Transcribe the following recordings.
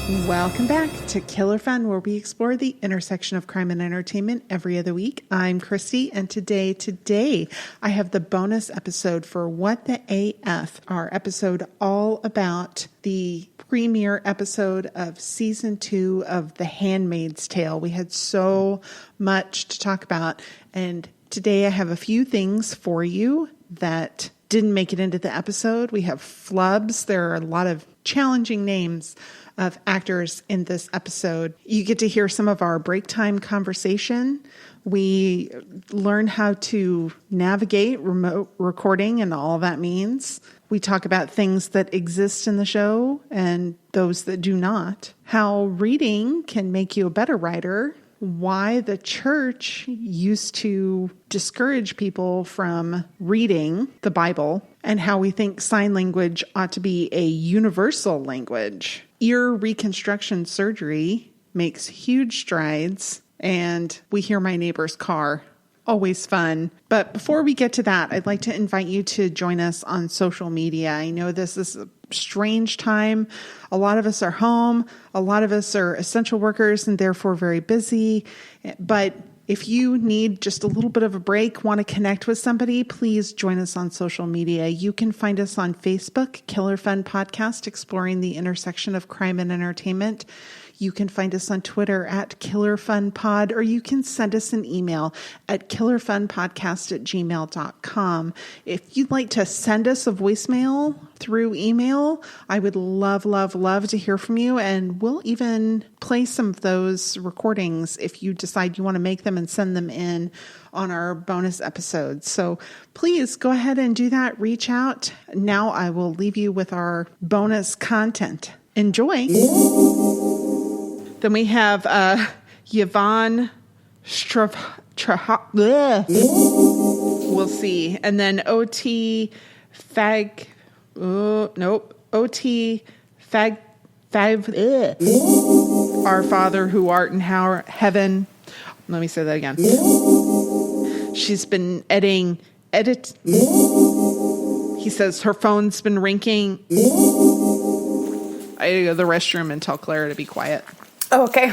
Welcome back to Killer Fun, where we explore the intersection of crime and entertainment every other week. I'm Christy, and today I have the bonus episode for What the AF, our episode all about the premiere episode of season 2 of The Handmaid's Tale. We had so much to talk about, and today I have a few things for you that didn't make it into the episode. We have flubs. There are a lot of challenging names of actors in this episode. You get to hear some of our break time conversation. We learn how to navigate remote recording and all that means. We talk about things that exist in the show and those that do not. How reading can make you a better writer. Why the church used to discourage people from reading the Bible, and how we think sign language ought to be a universal language. Ear reconstruction surgery makes huge strides, and we hear my neighbor's car. Always fun. But before we get to that, I'd like to invite you to join us on social media. I know this is a strange time. A lot of us are home. A lot of us are essential workers and therefore very busy. But if you need just a little bit of a break, want to connect with somebody, please join us on social media. You can find us on Facebook, Killer Fun Podcast, exploring the intersection of crime and entertainment. You can find us on Twitter at KillerFunPod, or you can send us an email at killerfunpodcast@gmail.com. If you'd like to send us a voicemail through email, I would love to hear from you, and we'll even play some of those recordings if you decide you want to make them and send them in on our bonus episodes. So please go ahead and do that. Reach out. Now I will leave you with our bonus content. Enjoy. Then we have Yvonne we'll see. And then OT Our Father who art in heaven. Let me say that again. She's been edit. He says her phone's been ringing. I go to the restroom and tell Clara to be quiet. Oh, okay.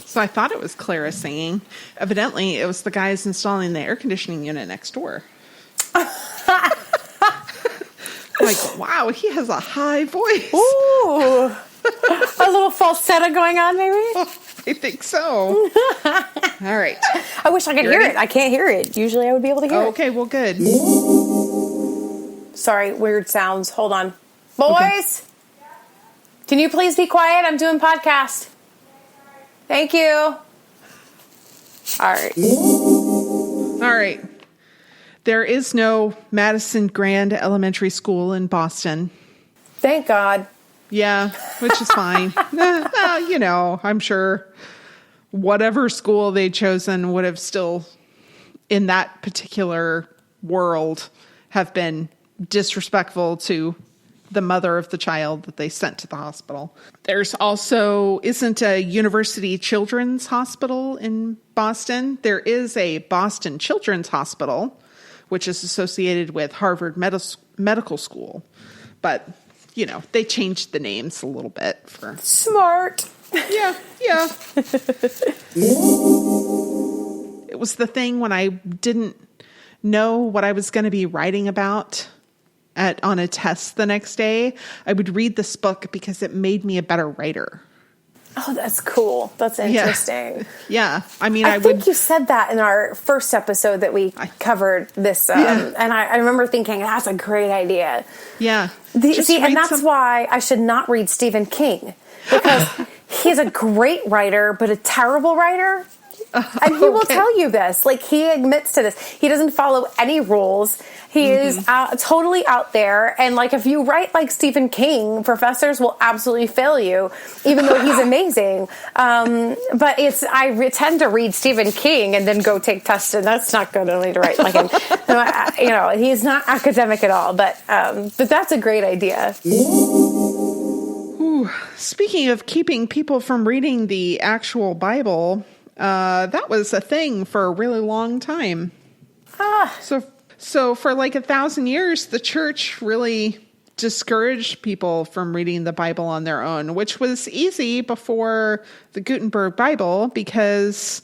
So I thought it was Clara singing. Evidently, it was the guys installing the air conditioning unit next door. Like, wow, he has a high voice. Ooh. A little falsetto going on, maybe? Oh, I think so. All right. I wish I could hear it. I can't hear it. Usually I would be able to hear it. Okay, well, good. Sorry, weird sounds. Hold on. Boys, okay. Can you please be quiet? I'm doing podcast. Thank you. All right. All right. There is no Madison Grand Elementary School in Boston. Thank God. Yeah, which is fine. You know, I'm sure whatever school they'd chosen would have still, in that particular world, have been disrespectful to the mother of the child that they sent to the hospital. There's also isn't a University Children's Hospital in Boston. There is a Boston Children's Hospital, which is associated with Harvard Medical School. But, you know, they changed the names a little bit for... Smart. Yeah. It was the thing when I didn't know what I was going to be writing about on a test the next day. I would read this book because it made me a better writer. Oh, that's cool. That's interesting. Yeah. I mean, I think you said that in our first episode that we covered this. And I remember thinking, that's a great idea. Yeah. And that's why I should not read Stephen King. Because he's a great writer, but a terrible writer. And he will tell you this. Like, he admits to this. He doesn't follow any rules. He is totally out there. And, like, if you write like Stephen King, professors will absolutely fail you, even though he's amazing. But I tend to read Stephen King and then go take tests, and that's not good only to write like him. You know, he's not academic at all. But that's a great idea. Ooh, speaking of keeping people from reading the actual Bible... that was a thing for a really long time. So for like 1,000 years, the church really discouraged people from reading the Bible on their own, which was easy before the Gutenberg Bible because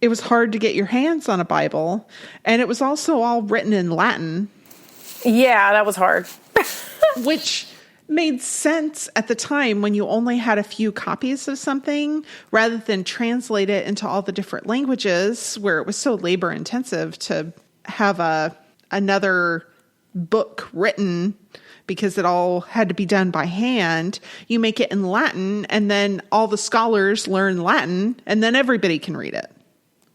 it was hard to get your hands on a Bible. And it was also all written in Latin. Yeah, that was hard. Which made sense at the time when you only had a few copies of something rather than translate it into all the different languages where it was so labor intensive to have another book written because it all had to be done by hand. You make it in Latin and then all the scholars learn Latin and then everybody can read it.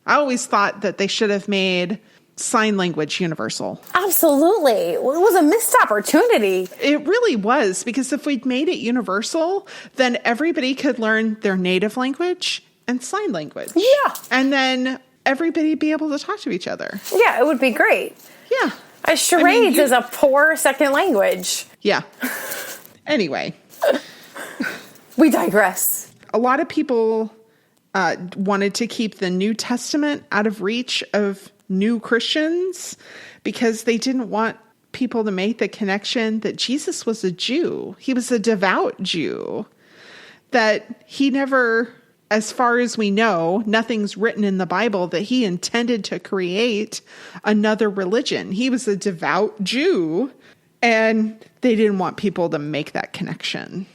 I always thought that they should have made sign language universal. Absolutely. It was a missed opportunity. It really was, because if we'd made it universal, then everybody could learn their native language and sign language. Yeah. And then everybody be able to talk to each other. Yeah, it would be great. Yeah. Charades is a poor second language. Yeah. Anyway. We digress. A lot of people wanted to keep the New Testament out of reach of new Christians because they didn't want people to make the connection that Jesus was a Jew. He was a devout Jew. That he never, as far as we know, nothing's written in the Bible that he intended to create another religion. He was a devout Jew, and they didn't want people to make that connection.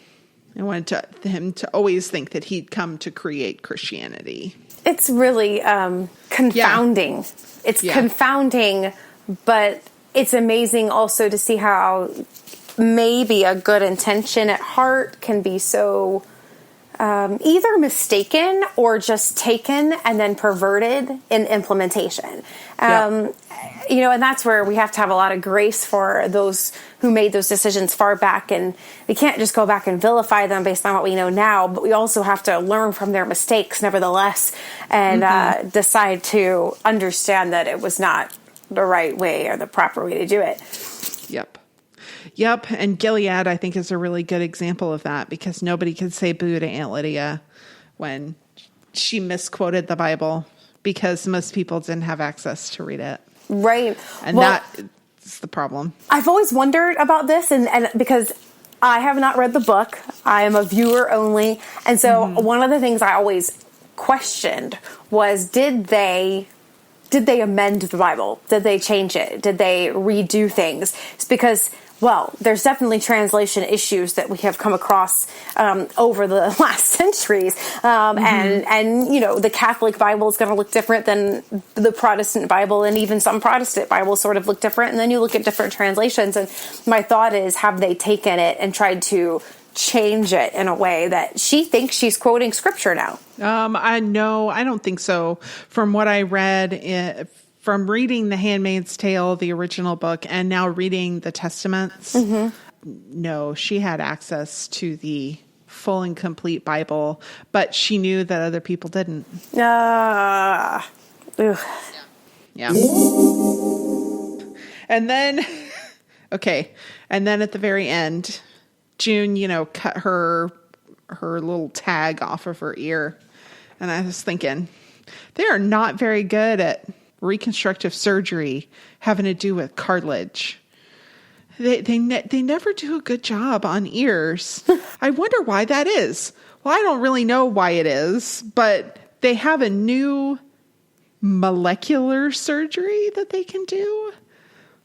They wanted him to always think that he'd come to create Christianity. It's really confounding. Yeah. It's confounding, but it's amazing also to see how maybe a good intention at heart can be so either mistaken or just taken and then perverted in implementation. And that's where we have to have a lot of grace for those who made those decisions far back. And we can't just go back and vilify them based on what we know now, but we also have to learn from their mistakes nevertheless and decide to understand that it was not the right way or the proper way to do it. Yep. And Gilead, I think, is a really good example of that because nobody could say boo to Aunt Lydia when she misquoted the Bible because most people didn't have access to read it. Right. And that's the problem. I've always wondered about this and because I have not read the book. I am a viewer only. And so one of the things I always questioned was, did they amend the Bible? Did they change it? Did they redo things? It's because, well, there's definitely translation issues that we have come across over the last centuries. And the Catholic Bible is going to look different than the Protestant Bible, and even some Protestant Bibles sort of look different. And then you look at different translations. And my thought is, have they taken it and tried to change it in a way that she thinks she's quoting scripture now? I don't think so. From what I read from reading The Handmaid's Tale, the original book, and now reading the Testaments, no, she had access to the full and complete Bible, but she knew that other people didn't. Yeah. And then, and then at the very end, June, cut her little tag off of her ear. And I was thinking, they are not very good at reconstructive surgery having to do with cartilage. They never do a good job on ears. I wonder why that is. Well, I don't really know why it is, but they have a new molecular surgery that they can do.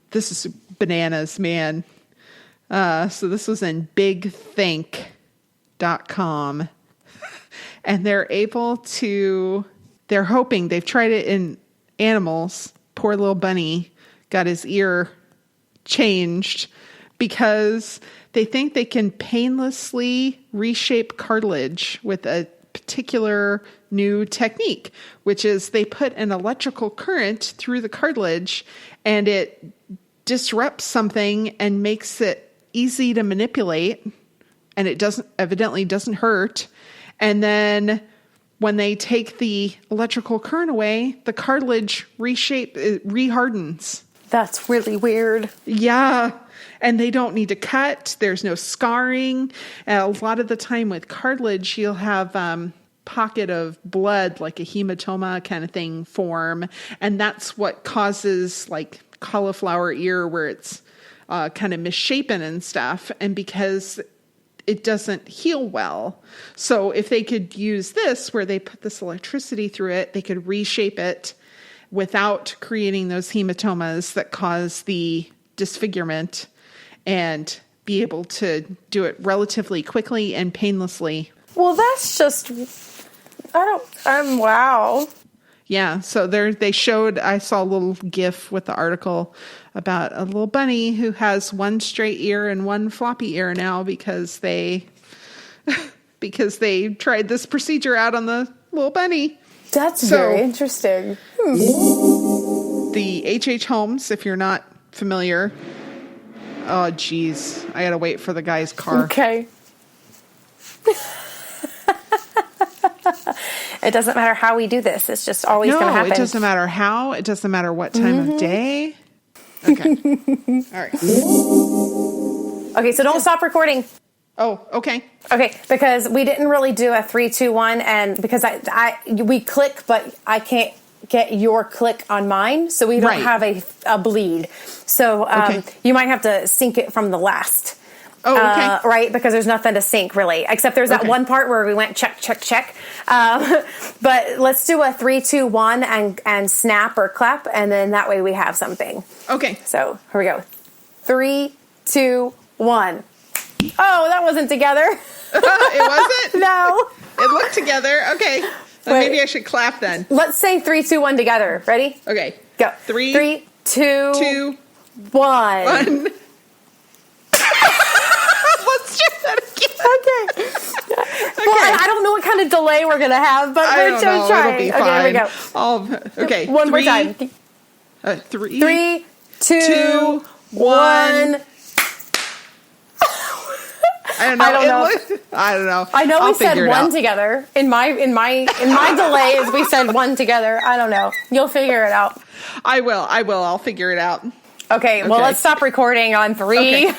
This is bananas, man. So this was in bigthink.com. And they're hoping, they've tried it in animals. Poor little bunny got his ear changed because they think they can painlessly reshape cartilage with a particular new technique, which is they put an electrical current through the cartilage and it disrupts something and makes it easy to manipulate, and it evidently doesn't hurt. And then when they take the electrical current away, the cartilage rehardens. That's really weird. Yeah. And they don't need to cut. There's no scarring. And a lot of the time with cartilage, you'll have pocket of blood, like a hematoma kind of thing, form. And that's what causes like cauliflower ear, where it's kind of misshapen and stuff, and because it doesn't heal well. So if they could use this, where they put this electricity through it, they could reshape it without creating those hematomas that cause the disfigurement, and be able to do it relatively quickly and painlessly. Well, that's just, wow. Yeah, so they showed, I saw a little GIF with the article about a little bunny who has one straight ear and one floppy ear now because they tried this procedure out on the little bunny. That's very interesting. The H.H. Holmes, if you're not familiar, oh geez, I gotta wait for the guy's car. Okay. It doesn't matter how we do this. It's just always going to happen. No, it doesn't matter how. It doesn't matter what time of day. Okay. All right. Okay, so don't stop recording. Oh, okay. Okay, because we didn't really do a 3, 2, 1, and because we click, but I can't get your click on mine, so we don't have a bleed. So you might have to sync it from the last. Oh, okay. Right, because there's nothing to sync, really. Except there's that one part where we went check, check, check. But let's do a 3, 2, 1 and snap or clap, and then that way we have something. Okay. So, here we go. 3, 2, 1. Oh, that wasn't together. It wasn't? No. It looked together. Okay. Maybe I should clap then. Let's say 3, 2, 1 together. Ready? Okay. Go. 3, 2, 1. Let's do that again. Okay. Well, I don't know what kind of delay we're going to have, but we're just trying. It'll be fine. Okay, here we go. Okay. One more time. 3, 2, 1. I don't know. I don't know. I don't know. I know we said one together. In my delays, we said one together. I don't know. You'll figure it out. I will. I'll figure it out. Okay. Well, let's stop recording on 3, 2,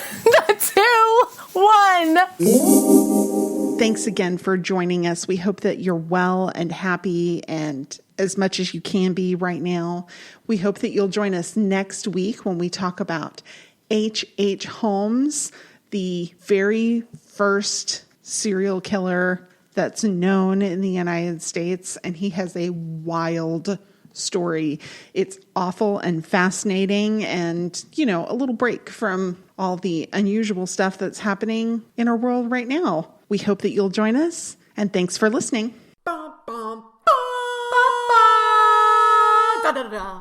1. Thanks again for joining us. We hope that you're well and happy, and as much as you can be right now. We hope that you'll join us next week when we talk about H.H. Holmes, the very first serial killer that's known in the United States, and he has a wild story. It's awful and fascinating, and, a little break from all the unusual stuff that's happening in our world right now. We hope that you'll join us, and thanks for listening. Da, da, da.